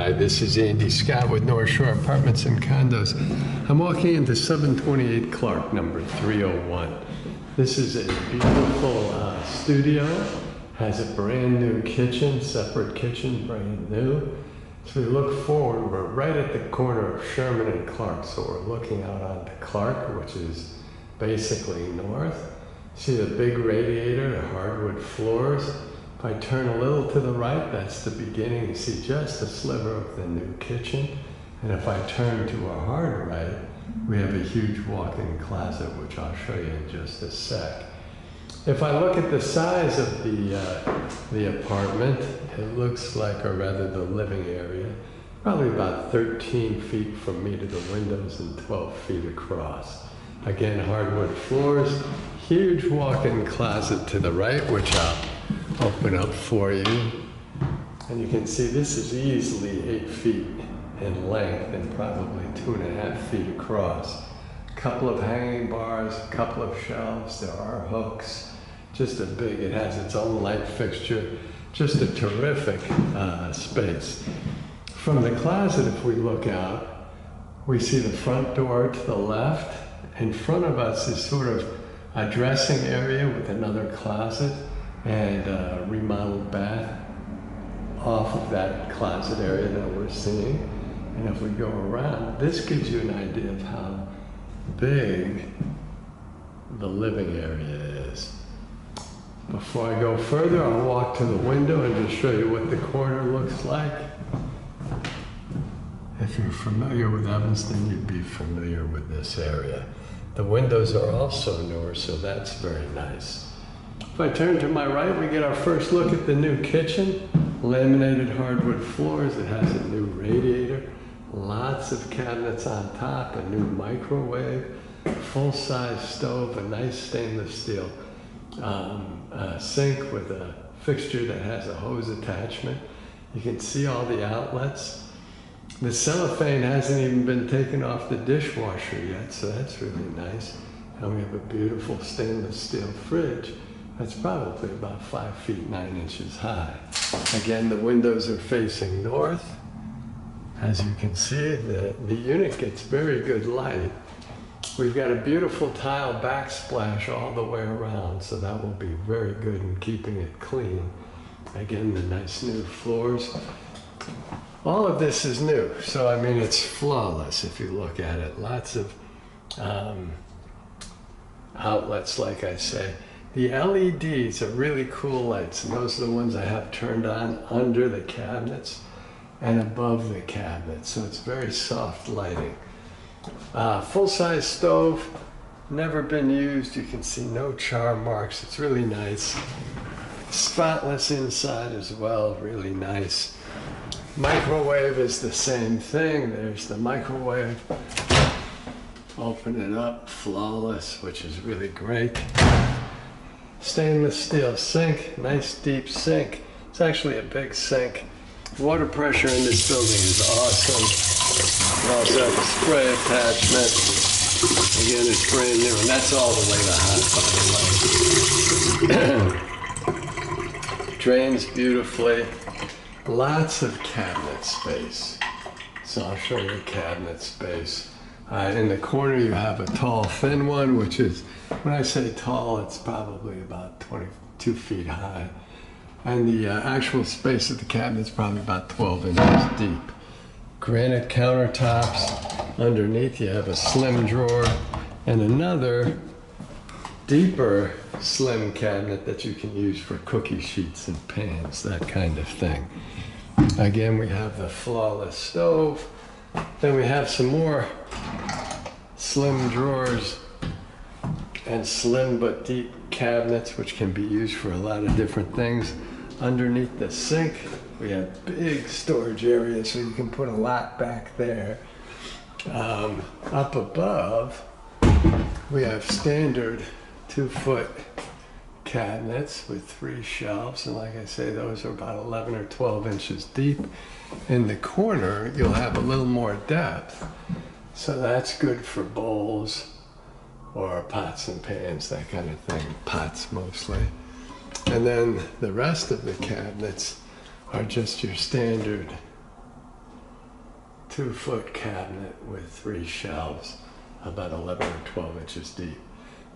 Hi, this is Andy Scott with North Shore Apartments and Condos. I'm walking into 728 Clark, number 301. This is a beautiful studio. Has a brand new kitchen, separate kitchen, brand new. So we look forward, we're right at the corner of Sherman and Clark. So we're looking out onto Clark, which is basically north. See the big radiator, the hardwood floors. If I turn a little to the right, that's the beginning. You see just a sliver of the new kitchen. And if I turn to our hard right, we have a huge walk-in closet, which I'll show you in just a sec. If I look at the size of the apartment, it looks like, or rather the living area, probably about 13 feet from me to the windows and 12 feet across. Again, hardwood floors, huge walk-in closet to the right, which I'll open up for you. And you can see this is easily 8 feet in length and probably 2.5 feet across. A couple of hanging bars, a couple of shelves, there are hooks. Just it has its own light fixture. Just a terrific space. From the closet, if we look out, we see the front door to the left. In front of us is sort of a dressing area with another closet and a remodeled bath off of that closet area that we're seeing. And if we go around, this gives you an idea of how big the living area is. Before I go further, I'll walk to the window and just show you what the corner looks like. If you're familiar with Evanston, you'd be familiar with this area. The windows are also newer, so that's very nice. If I turn to my right, we get our first look at the new kitchen. Laminated hardwood floors. It has a new radiator. Lots of cabinets on top, a new microwave, full-size stove, a nice stainless steel sink with a fixture that has a hose attachment. You can see all the outlets. The cellophane hasn't even been taken off the dishwasher yet, so that's really nice. And we have a beautiful stainless steel fridge that's probably about 5 feet 9 inches high. Again, the windows are facing north. As you can see, the unit gets very good light. We've got a beautiful tile backsplash all the way around, so that will be very good in keeping it clean. Again, the nice new floors. All of this is new, so I mean it's flawless if you look at it. Lots of outlets, like I say. The LEDs are really cool lights, and those are the ones I have turned on under the cabinets and above the cabinets, so it's very soft lighting. Full-size stove, never been used. You can see no char marks. It's really nice. Spotless inside as well, really nice. Microwave is the same thing. There's the microwave. Open it up, flawless, which is really great. Stainless steel sink, nice deep sink. It's actually a big sink. Water pressure in this building is awesome. We also have a spray attachment. Again, it's brand new, and that's all the way to hot, by the way. Drains beautifully. Lots of cabinet space. So I'll show you cabinet space. In the corner you have a tall, thin one, which is, when I say tall, it's probably about 22 feet high. And the actual space of the cabinet is probably about 12 inches deep. Granite countertops. Underneath you have a slim drawer and another deeper slim cabinet that you can use for cookie sheets and pans, that kind of thing. Again, we have the flawless stove. Then we have some more slim drawers and slim but deep cabinets, which can be used for a lot of different things. Underneath the sink, we have big storage areas, so you can put a lot back there. Up above, we have standard 2-foot cabinets with 3 shelves, and like I say, those are about 11 or 12 inches deep. In the corner, you'll have a little more depth, so that's good for bowls or pots and pans, that kind of thing. Pots mostly. And then the rest of the cabinets are just your standard 2-foot cabinet with 3 shelves, about 11 or 12 inches deep.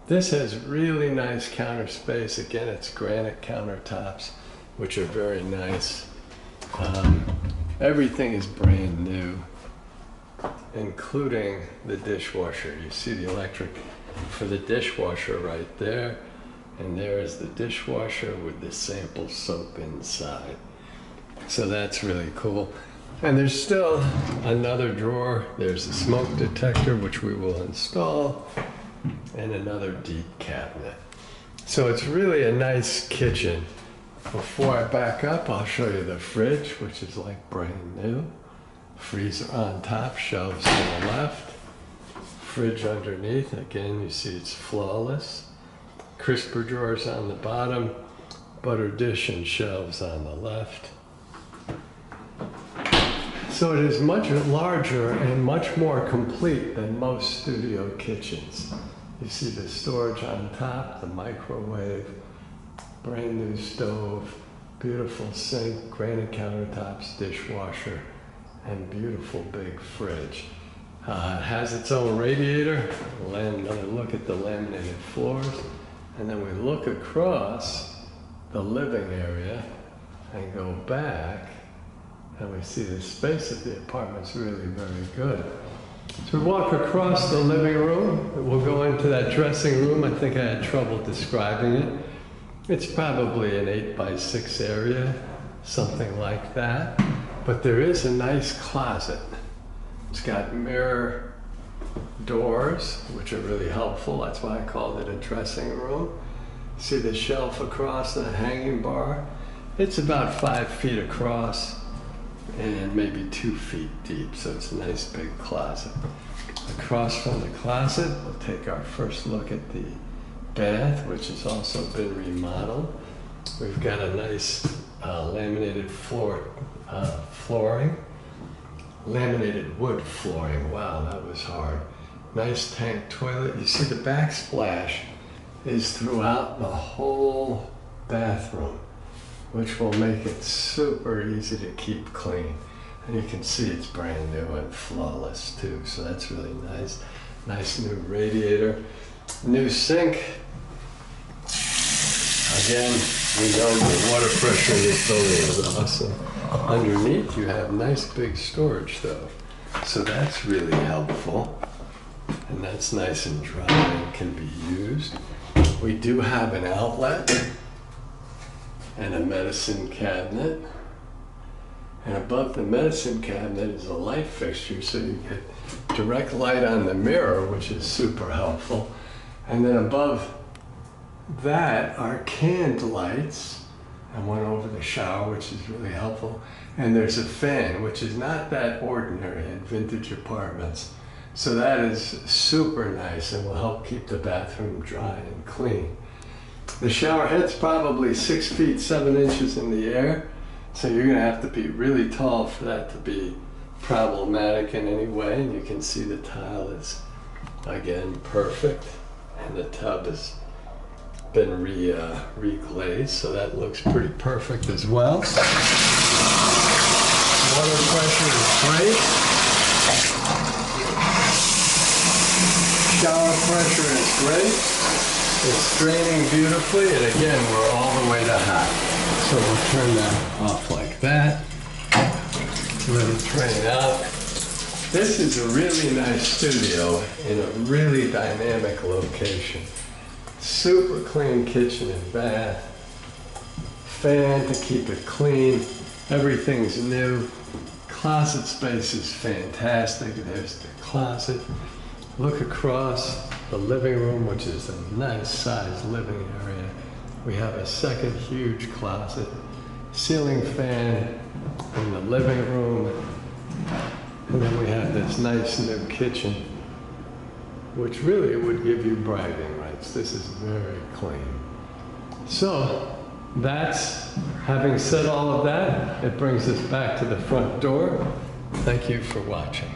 This has really nice counter space. Again, it's granite countertops, which are very nice. Everything is brand new, including the dishwasher. You see the electric for the dishwasher right there, and there is the dishwasher with the sample soap inside. So that's really cool. And there's still another drawer. There's a smoke detector, which we will install, and another deep cabinet. So it's really a nice kitchen. Before I back up, I'll show you the fridge, which is like brand new. Freezer on top, shelves to the left. Fridge underneath, again, you see it's flawless. Crisper drawers on the bottom, butter dish and shelves on the left. So it is much larger and much more complete than most studio kitchens. You see the storage on top, the microwave, brand new stove, beautiful sink, granite countertops, dishwasher, and beautiful big fridge. It has its own radiator. Another look at the laminated floors. And then we look across the living area and go back, and we see the space of the apartment's really very good. So we walk across the living room. We'll go into that dressing room. I think I had trouble describing it. It's probably an 8x6 area, something like that. But there is a nice closet. It's got mirror doors, which are really helpful. That's why I called it a dressing room. See the shelf across, the hanging bar? It's about 5 feet across and maybe 2 feet deep, so it's a nice big closet. Across from the closet, we'll take our first look at the bath, which has also been remodeled. We've got a nice laminated flooring. Laminated wood flooring. Wow, that was hard. Nice tank toilet. You see the backsplash is throughout the whole bathroom, which will make it super easy to keep clean. And you can see it's brand new and flawless too, so that's really nice. Nice new radiator, new sink. Again, we know the water pressure in this building is awesome. Underneath you have nice big storage though, so that's really helpful. And that's nice and dry and can be used. We do have an outlet and a medicine cabinet. And above the medicine cabinet is a light fixture, so you get direct light on the mirror, which is super helpful. And then above that are canned lights, and one over the shower, which is really helpful. And there's a fan, which is not that ordinary in vintage apartments. So that is super nice and will help keep the bathroom dry and clean. The shower head's probably 6 feet 7 inches in the air, so you're gonna have to be really tall for that to be problematic in any way. And you can see the tile is, again, perfect. And the tub has been reglazed, so that looks pretty perfect as well. Water pressure is great. Shower pressure is great. It's draining beautifully, and again, we're all the way to hot. So we'll turn that off like that. Let it drain out. This is a really nice studio in a really dynamic location. Super clean kitchen and bath. Fan to keep it clean. Everything's new. Closet space is fantastic. There's the closet. Look across the living room, which is a nice sized living area. We have a second huge closet. Ceiling fan in the living room. And then we have this nice new kitchen, which really would give you bragging rights. This is very clean. So that's, having said all of that, it brings us back to the front door. Thank you for watching.